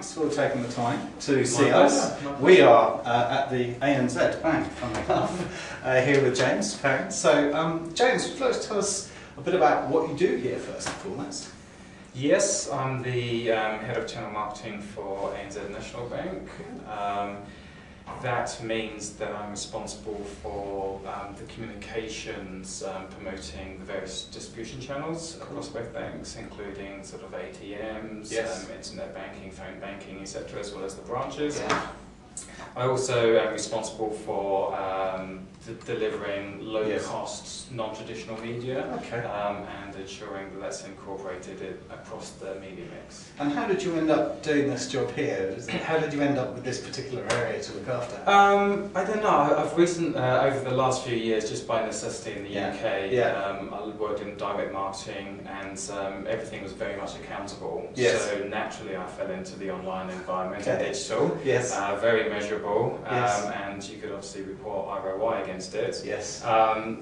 thanks for taking the time to see us. We are at the ANZ Bank, funnily enough, here with James Perrin. So, James, first tell us a bit about what you do here, first and foremost. Yes, I'm the head of channel marketing for ANZ National Bank. That means that I'm responsible for the communications promoting the various distribution channels across both banks, including sort of ATMs, internet banking, phone banking, etc., as well as the branches. Yeah. I also am responsible for delivering low-cost, non-traditional media, and ensuring that that's incorporated across the media mix. And how did you end up doing this job here? How did you end up with this particular area to look after? I don't know. I've over the last few years, just by necessity in the UK, I worked in direct marketing, and everything was very much accountable. Yes. So naturally, I fell into the online environment and digital. Yes. Very measurable, yes. And you could obviously report ROI against it. Yes.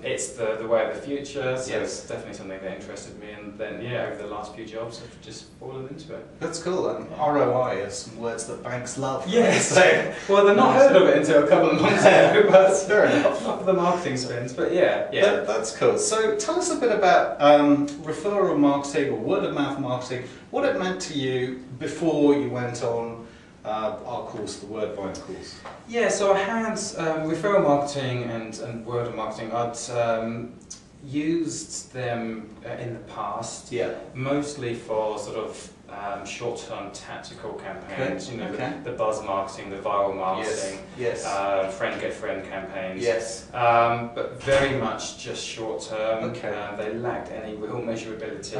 It's the way of the future, so it's definitely something that interested me, and then over the last few jobs I've just fallen into it. That's cool, and ROI are some words that banks love. Yes, so, well they've not heard of it until a couple of months ago, but fair enough. Not for the marketing spins, but That's cool. So tell us a bit about referral marketing or word of mouth marketing, what it meant to you before you went on our course, the Word Buying course. Yeah, so I had referral marketing and word of marketing. I'd used them in the past, mostly for sort of short-term tactical campaigns. You know, the buzz marketing, the viral marketing, friend get friend campaigns. But very much just short-term. They lacked any real measurability,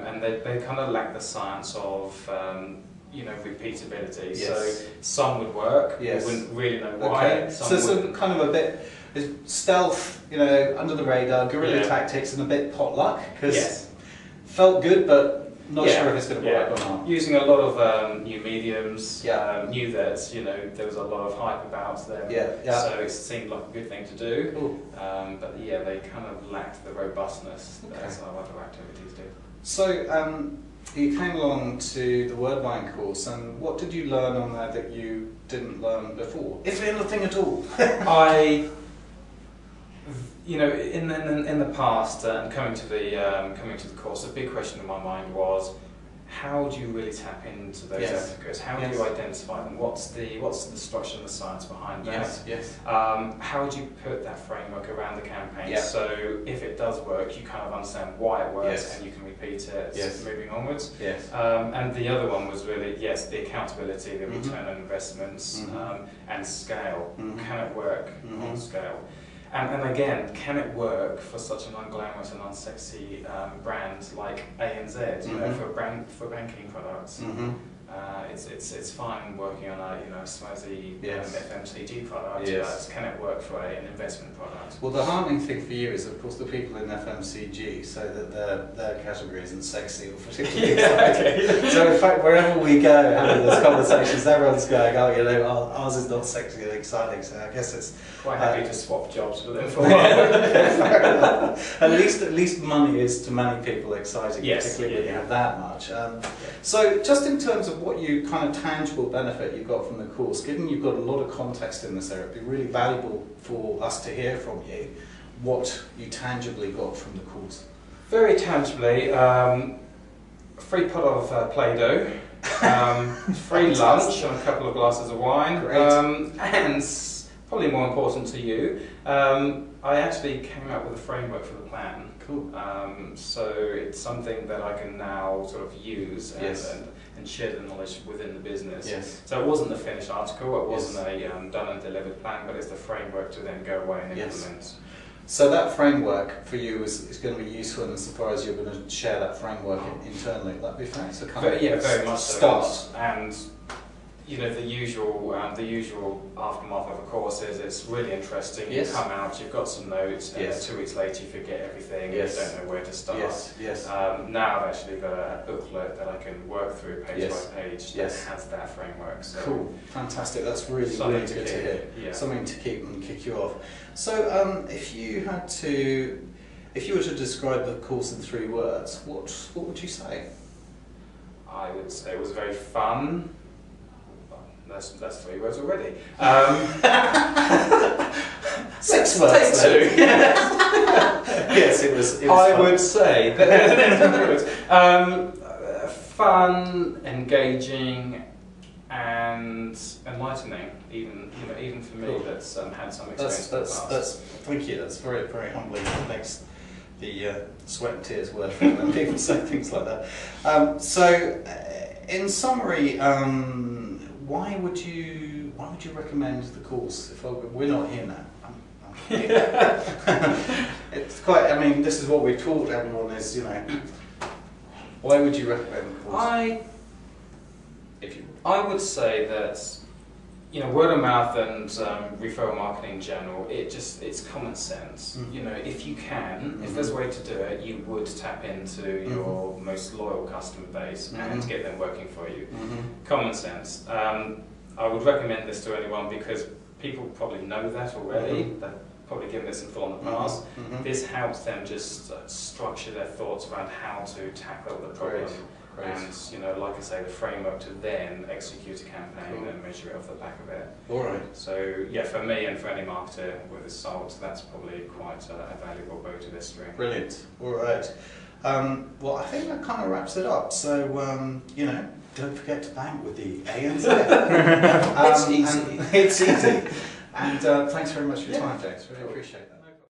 and they kind of lacked the science of repeatability. So some would work, we wouldn't really know why. So kind of a bit stealth, under the radar, guerrilla tactics, and a bit potluck, because felt good, but not sure if it's going to work or not. Using a lot of new mediums, knew that there was a lot of hype about them, so it seemed like a good thing to do. But they kind of lacked the robustness that some other activities do. So you came along to the Word Buying course, and what did you learn on there that you didn't learn before, if anything at all? In the past, and coming to the course, a big question in my mind was, how do you really tap into those advocates? How do you identify them? What's the structure and the science behind that? How do you put that framework around the campaign so if it does work, you kind of understand why it works and you can repeat it moving onwards? And the other one was really the accountability, the return on investments, and scale. Can it work on scale? And again, can it work for such an unglamorous and unsexy brand like ANZ? For banking products, it's fine working on a smuzzy FMCG product. But can it work for an investment product? Well, the heartening thing for you is, of course, the people in FMCG say that their category isn't sexy or particularly exciting. So in fact, wherever we go having those conversations, everyone's going, ours is not sexy and exciting. So I guess it's quite happy to swap jobs with them for a while. Fair enough. At least money is to many people exciting, particularly when you have that much. So just in terms of what you kind of tangible benefit you got from the course, given you've got a lot of context in this area, it'd be really valuable for us to hear from you what you tangibly got from the course. Very tangibly, free pot of Play-Doh, free lunch and a couple of glasses of wine, and probably more important to you, I actually came up with a framework for the plan. Cool. So it's something that I can now sort of use and share the knowledge within the business. So it wasn't the finished article, it wasn't a done and delivered plan, but it's the framework to then go away and implement. So that framework for you is going to be useful insofar as you're going to share that framework internally. Would that be fair? So very much start. So. And the usual aftermath of a course is it's really interesting. You come out, you've got some notes, and 2 weeks later you forget everything. You don't know where to start. Now I've actually got a booklet that I can work through page by page that has that framework. So cool, fantastic. That's really good to hear. Something to keep and kick you off. So if you were to describe the course in 3 words, what would you say? I would say it was very fun, That's 3 words already. 6 words. Take 2. Yes, it was I fun. would say that fun, engaging, and enlightening. Even for me, that's had some experience in the past. Thank you. That's very, very humbling. It makes the sweat and tears worth it when people say things like that. So, in summary, why would you recommend the course? If we're not here now. It's quite. I mean, this is what we've taught everyone. Is why would you recommend the course? I would say that word of mouth and referral marketing in general, it's common sense. If you can, if there's a way to do it, you would tap into your most loyal customer base and get them working for you. Common sense. I would recommend this to anyone because people probably know that already. They've probably given this some thought in the past. This helps them just structure their thoughts around how to tackle the problem. Great. And like I say, the framework to then execute a campaign and measure it off the back of it. All right. So yeah, for me and for any marketer with a salt, that's probably quite a valuable bow to this string. Brilliant. All right. Well, I think that kind of wraps it up. So don't forget to bank with the ANZ. It's easy. It's easy. And thanks very much for your time, James. Really appreciate that.